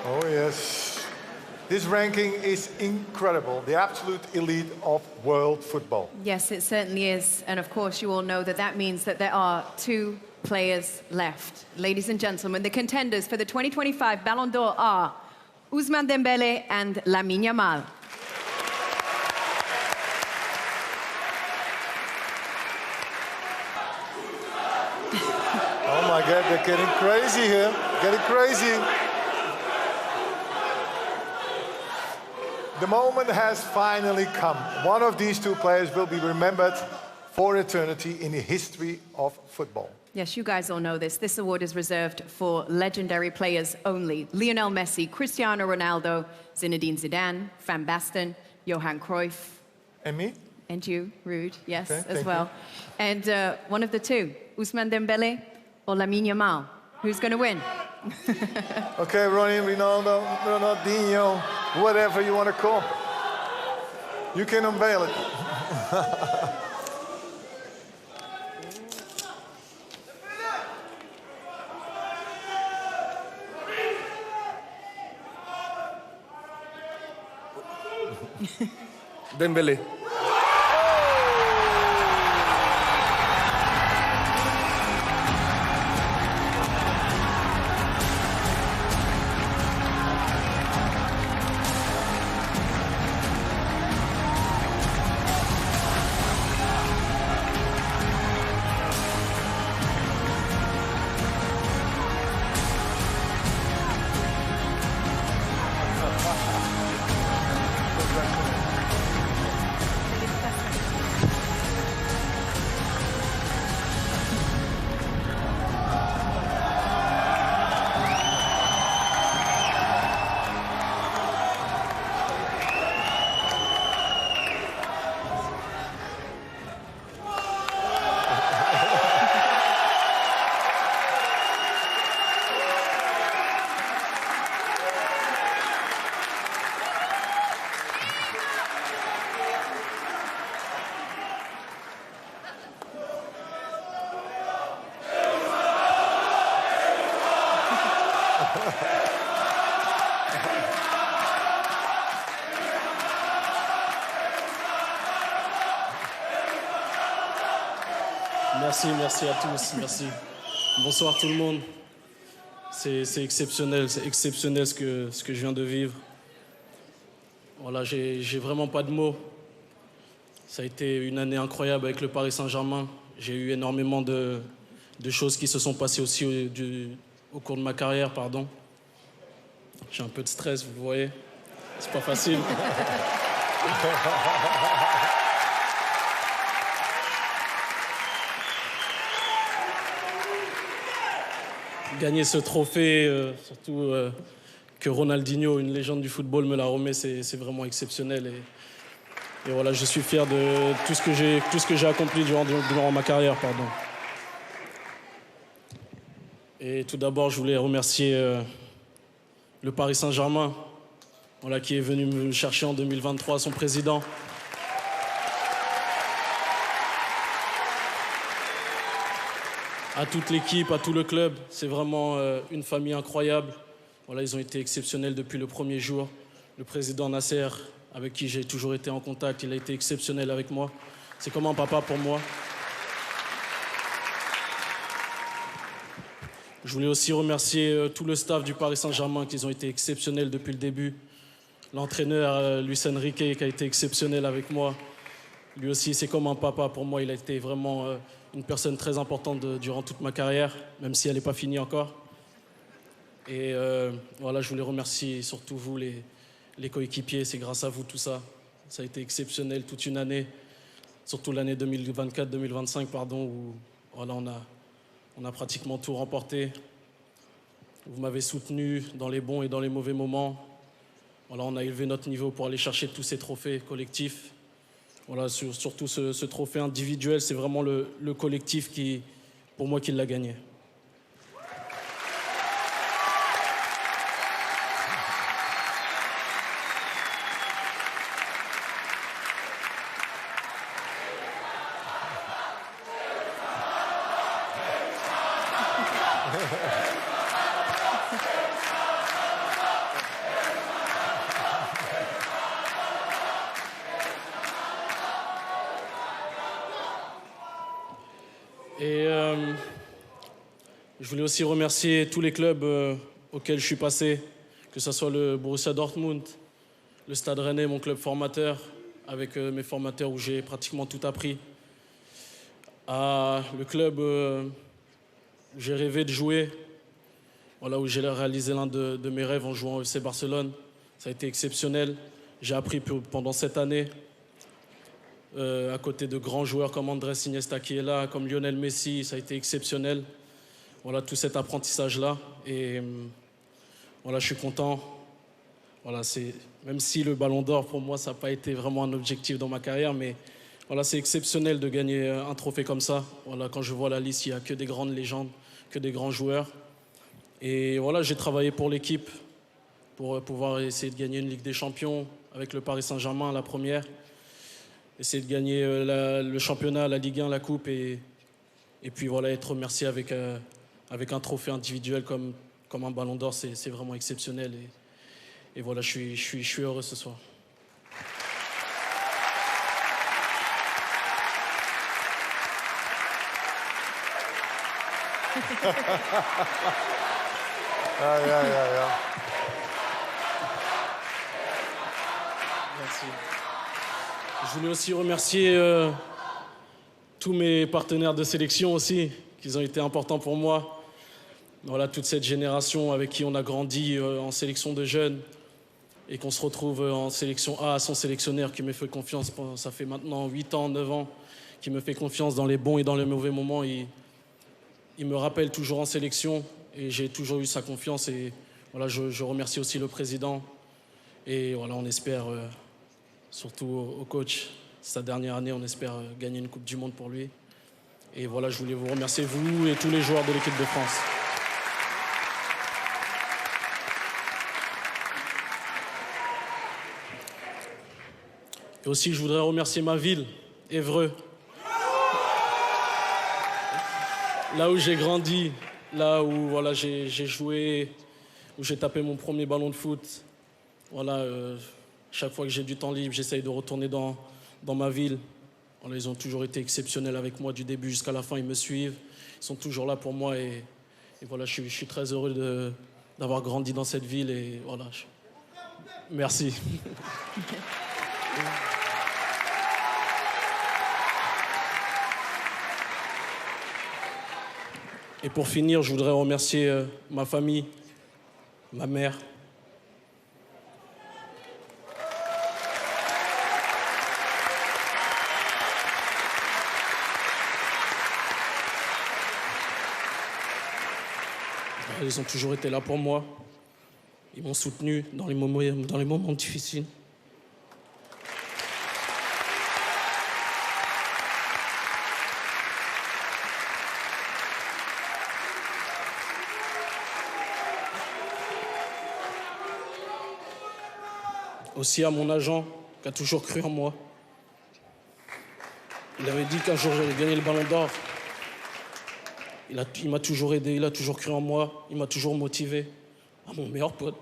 Oh, yes. This ranking is incredible, the absolute elite of world football. Yes, it certainly is. And of course, you all know that that means that there are two players left. Ladies and gentlemen, the contenders for the 2025 Ballon d'Or are Ousmane Dembélé and Lamine Yamal. Oh my God, they're getting crazy here. Getting crazy. The moment has finally come. One of these two players will be remembered for eternity in the history of football. Yes, you guys all know this. This award is reserved for legendary players only. Lionel Messi, Cristiano Ronaldo, Zinedine Zidane, Van Basten, Johan Cruyff. And me? And you, Ruud, yes, Okay, as well. And one of the two, Ousmane Dembélé or Lamine Yamal. Who's going to win? Okay, Ronnie, Ronaldo, Ronaldinho, whatever you want to call. You can unveil it. Dembélé. Merci à tous, merci. Bonsoir tout le monde. C'est exceptionnel ce que je viens de vivre. Voilà, j'ai vraiment pas de mots. Ça a été une année incroyable avec le Paris Saint-Germain. J'ai eu énormément de choses qui se sont passées aussi au cours de ma carrière, pardon. J'ai un peu de stress, vous voyez. C'est pas facile. Gagner ce trophée, surtout que Ronaldinho, une légende du football, me l'a remis, c'est vraiment exceptionnel. Et voilà, je suis fier de tout ce que j'ai accompli durant ma carrière, pardon. Et tout d'abord, je voulais remercier le Paris Saint-Germain, voilà, qui est venu me chercher en 2023, son président. À toute l'équipe, à tout le club, c'est vraiment une famille incroyable. Voilà, ils ont été exceptionnels depuis le premier jour. Le président Nasser, avec qui j'ai toujours été en contact, il a été exceptionnel avec moi. C'est comme un papa pour moi. Je voulais aussi remercier tout le staff du Paris Saint-Germain, qui ont été exceptionnels depuis le début. L'entraîneur Luis Enrique, qui a été exceptionnel avec moi. Lui aussi, c'est comme un papa pour moi. Il a été vraiment une personne très importante durant toute ma carrière, même si elle n'est pas finie encore. Et voilà, je voulais remercier surtout vous, les coéquipiers. C'est grâce à vous tout ça. Ça a été exceptionnel toute une année, surtout l'année 2024-2025, pardon, où voilà, on a pratiquement tout remporté. Vous m'avez soutenu dans les bons et dans les mauvais moments. Voilà, on a élevé notre niveau pour aller chercher tous ces trophées collectifs. Voilà, surtout ce trophée individuel, c'est vraiment le collectif pour moi, qui l'a gagné. je voulais aussi remercier tous les clubs auxquels je suis passé, que ce soit le Borussia Dortmund, le Stade Rennais, mon club formateur, avec mes formateurs où j'ai pratiquement tout appris. Le club où j'ai rêvé de jouer, voilà, où j'ai réalisé l'un de mes rêves en jouant au FC Barcelone. Ça a été exceptionnel. J'ai appris pendant cette année, à côté de grands joueurs comme Andrés Iniesta qui est là, comme Lionel Messi, ça a été exceptionnel. Voilà, tout cet apprentissage-là. Et voilà, je suis content. Voilà, même si le Ballon d'Or, pour moi, ça n'a pas été vraiment un objectif dans ma carrière, mais voilà, c'est exceptionnel de gagner un trophée comme ça. Voilà, quand je vois la liste, il n'y a que des grandes légendes, que des grands joueurs. Et voilà, j'ai travaillé pour l'équipe pour pouvoir essayer de gagner une Ligue des Champions avec le Paris Saint-Germain, la première. Essayer de gagner le championnat, la Ligue 1, la Coupe. Et puis voilà, être remercié avec un trophée individuel comme un Ballon d'Or, c'est vraiment exceptionnel. Et voilà, je suis heureux ce soir. Yeah. Merci. Je voulais aussi remercier tous mes partenaires de sélection aussi, qui ont été importants pour moi. Voilà, toute cette génération avec qui on a grandi en sélection de jeunes et qu'on se retrouve en sélection A, son sélectionneur qui me fait confiance, ça fait maintenant 8 ans, 9 ans, qui me fait confiance dans les bons et dans les mauvais moments. Il me rappelle toujours en sélection et j'ai toujours eu sa confiance. Et voilà, je remercie aussi le président. Et voilà, on espère, surtout au coach, sa dernière année, on espère gagner une Coupe du Monde pour lui. Et voilà, je voulais vous remercier, vous et tous les joueurs de l'équipe de France. Et aussi, je voudrais remercier ma ville, Évreux. Là où j'ai grandi, là où voilà, j'ai joué, où j'ai tapé mon premier ballon de foot. Voilà, chaque fois que j'ai du temps libre, j'essaye de retourner dans ma ville. Voilà, ils ont toujours été exceptionnels avec moi du début jusqu'à la fin. Ils me suivent, ils sont toujours là pour moi. Et voilà, je suis très heureux d'avoir grandi dans cette ville. Et voilà, merci. Et pour finir, je voudrais remercier ma famille, ma mère. Ils ont toujours été là pour moi. Ils m'ont soutenu dans les moments difficiles. Aussi à mon agent, qui a toujours cru en moi. Il avait dit qu'un jour j'allais gagner le Ballon d'Or. Il m'a toujours aidé, il a toujours cru en moi, il m'a toujours motivé. À mon meilleur pote.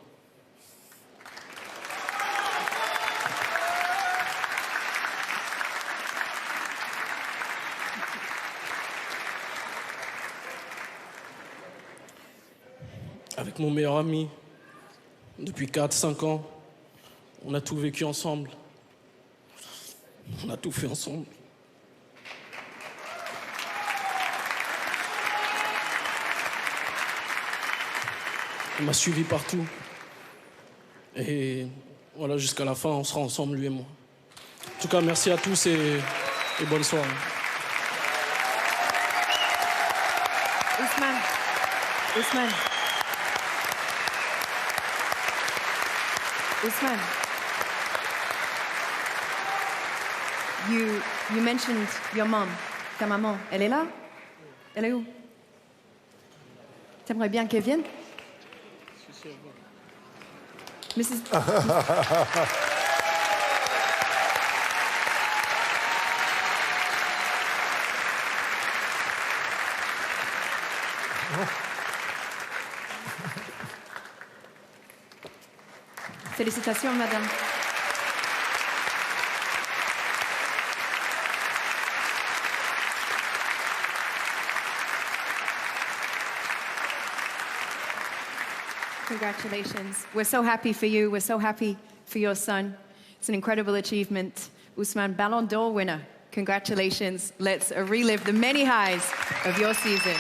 Avec mon meilleur ami, depuis 4-5 ans, on a tout vécu ensemble. On a tout fait ensemble. Il m'a suivi partout. Et voilà, jusqu'à la fin, on sera ensemble, lui et moi. En tout cas, merci à tous et bonne soirée. Ousmane, you mentioned your mom. Ta maman, elle est là? Elle est où? T'aimerais bien qu'elle vienne? Mrs. Félicitations, madame. Congratulations. We're so happy for you. We're so happy for your son. It's an incredible achievement. Ousmane, Ballon d'Or winner. Congratulations. Let's relive the many highs of your season.